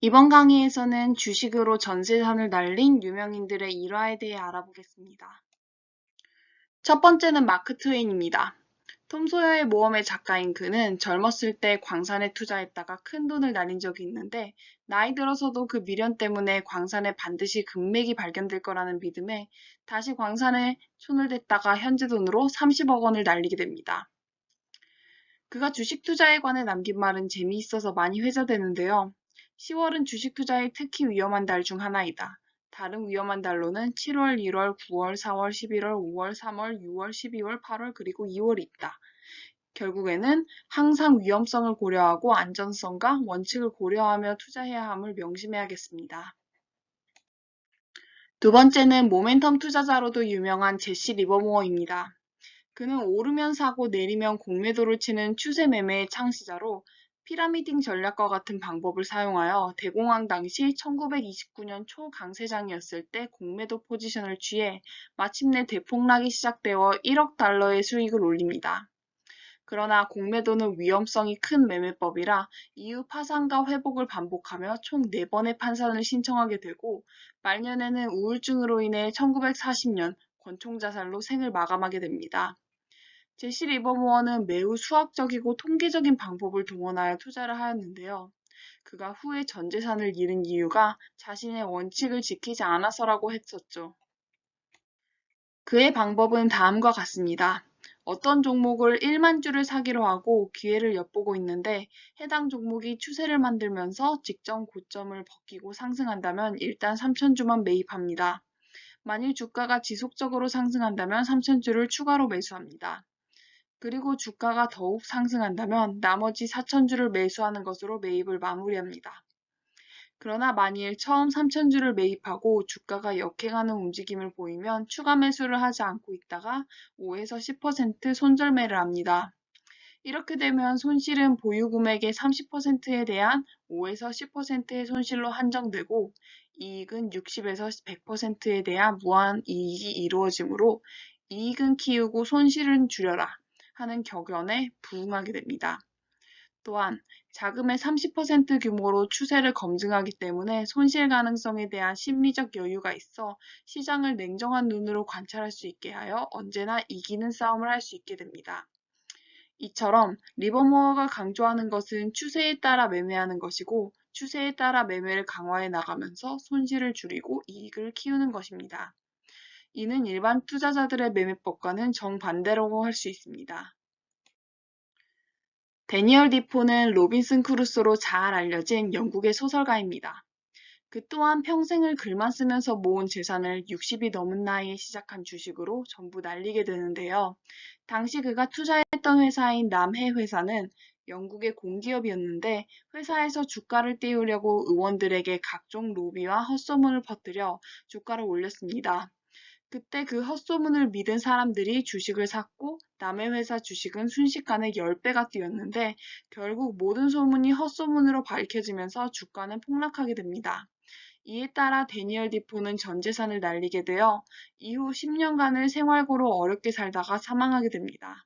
이번 강의에서는 주식으로 전 재산을 날린 유명인들의 일화에 대해 알아보겠습니다. 첫 번째는 마크 트웨인입니다. 톰 소여의 모험의 작가인 그는 젊었을 때 광산에 투자했다가 큰 돈을 날린 적이 있는데 나이 들어서도 그 미련 때문에 광산에 반드시 금맥이 발견될 거라는 믿음에 다시 광산에 손을 댔다가 현재 돈으로 30억 원을 날리게 됩니다. 그가 주식 투자에 관해 남긴 말은 재미있어서 많이 회자되는데요. 10월은 주식 투자에 특히 위험한 달 중 하나이다. 다른 위험한 달로는 7월, 1월, 9월, 4월, 11월, 5월, 3월, 6월, 12월, 8월, 그리고 2월이 있다. 결국에는 항상 위험성을 고려하고 안전성과 원칙을 고려하며 투자해야 함을 명심해야겠습니다. 두 번째는 모멘텀 투자자로도 유명한 제시 리버모어입니다. 그는 오르면 사고 내리면 공매도를 치는 추세 매매의 창시자로 피라미딩 전략과 같은 방법을 사용하여 대공황 당시 1929년 초 강세장이었을 때 공매도 포지션을 취해 마침내 대폭락이 시작되어 1억 달러의 수익을 올립니다. 그러나 공매도는 위험성이 큰 매매법이라 이후 파산과 회복을 반복하며 총 4번의 판산을 신청하게 되고 말년에는 우울증으로 인해 1940년 권총자살로 생을 마감하게 됩니다. 제시 리버모어는 매우 수학적이고 통계적인 방법을 동원하여 투자를 하였는데요. 그가 후에 전 재산을 잃은 이유가 자신의 원칙을 지키지 않아서라고 했었죠. 그의 방법은 다음과 같습니다. 어떤 종목을 1만 주를 사기로 하고 기회를 엿보고 있는데 해당 종목이 추세를 만들면서 직전 고점을 벗기고 상승한다면 일단 3,000주만 매입합니다. 만일 주가가 지속적으로 상승한다면 3,000주를 추가로 매수합니다. 그리고 주가가 더욱 상승한다면 나머지 4,000주를 매수하는 것으로 매입을 마무리합니다. 그러나 만일 처음 3,000주를 매입하고 주가가 역행하는 움직임을 보이면 추가 매수를 하지 않고 있다가 5에서 10% 손절매를 합니다. 이렇게 되면 손실은 보유 금액의 30%에 대한 5에서 10%의 손실로 한정되고 이익은 60에서 100%에 대한 무한 이익이 이루어지므로 이익은 키우고 손실은 줄여라 하는 격언에 부응하게 됩니다. 또한 자금의 30% 규모로 추세를 검증하기 때문에 손실 가능성에 대한 심리적 여유가 있어 시장을 냉정한 눈으로 관찰할 수 있게 하여 언제나 이기는 싸움을 할 수 있게 됩니다. 이처럼 리버모어가 강조하는 것은 추세에 따라 매매하는 것이고 추세에 따라 매매를 강화해 나가면서 손실을 줄이고 이익을 키우는 것입니다. 이는 일반 투자자들의 매매법과는 정반대라고 할 수 있습니다. 데니얼 디포는 로빈슨 크루소로 잘 알려진 영국의 소설가입니다. 그 또한 평생을 글만 쓰면서 모은 재산을 60이 넘은 나이에 시작한 주식으로 전부 날리게 되는데요. 당시 그가 투자했던 회사인 남해 회사는 영국의 공기업이었는데 회사에서 주가를 띄우려고 의원들에게 각종 로비와 헛소문을 퍼뜨려 주가를 올렸습니다. 그때 그 헛소문을 믿은 사람들이 주식을 샀고 남의 회사 주식은 순식간에 10배가 뛰었는데 결국 모든 소문이 헛소문으로 밝혀지면서 주가는 폭락하게 됩니다. 이에 따라 데니얼 디포는 전 재산을 날리게 되어 이후 10년간을 생활고로 어렵게 살다가 사망하게 됩니다.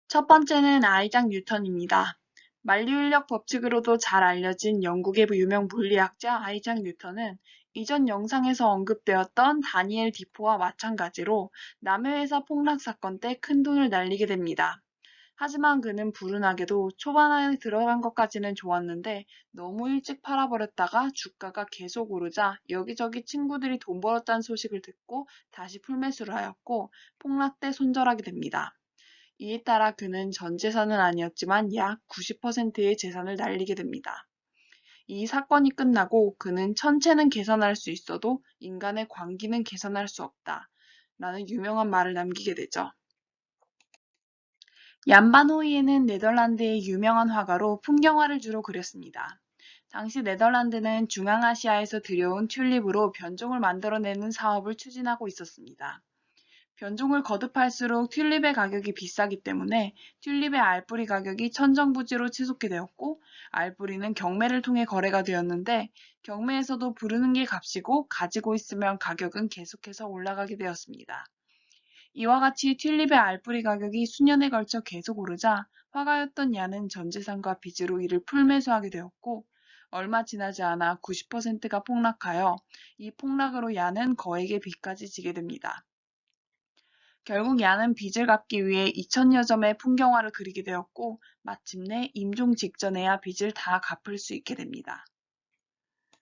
첫 번째는 아이작 뉴턴입니다. 만류인력 법칙으로도 잘 알려진 영국의 유명 물리학자 아이작 뉴턴은 이전 영상에서 언급되었던 다니엘 디포와 마찬가지로 남의 회사 폭락 사건 때 큰돈을 날리게 됩니다. 하지만 그는 불운하게도 초반에 들어간 것까지는 좋았는데 너무 일찍 팔아버렸다가 주가가 계속 오르자 여기저기 친구들이 돈 벌었다는 소식을 듣고 다시 풀매수를 하였고 폭락 때 손절하게 됩니다. 이에 따라 그는 전 재산은 아니었지만 약 90%의 재산을 날리게 됩니다. 이 사건이 끝나고 그는 천체는 계산할 수 있어도 인간의 광기는 계산할 수 없다. 라는 유명한 말을 남기게 되죠. 얀 반 호이에는 네덜란드의 유명한 화가로 풍경화를 주로 그렸습니다. 당시 네덜란드는 중앙아시아에서 들여온 튤립으로 변종을 만들어내는 사업을 추진하고 있었습니다. 변종을 거듭할수록 튤립의 가격이 비싸기 때문에 튤립의 알뿌리 가격이 천정부지로 치솟게 되었고 알뿌리는 경매를 통해 거래가 되었는데 경매에서도 부르는 게 값이고 가지고 있으면 가격은 계속해서 올라가게 되었습니다. 이와 같이 튤립의 알뿌리 가격이 수년에 걸쳐 계속 오르자 화가였던 야는 전 재산과 빚으로 이를 풀매수하게 되었고 얼마 지나지 않아 90%가 폭락하여 이 폭락으로 야는 거액의 빚까지 지게 됩니다. 결국 야는 빚을 갚기 위해 2000여 점의 풍경화를 그리게 되었고 마침내 임종 직전에야 빚을 다 갚을 수 있게 됩니다.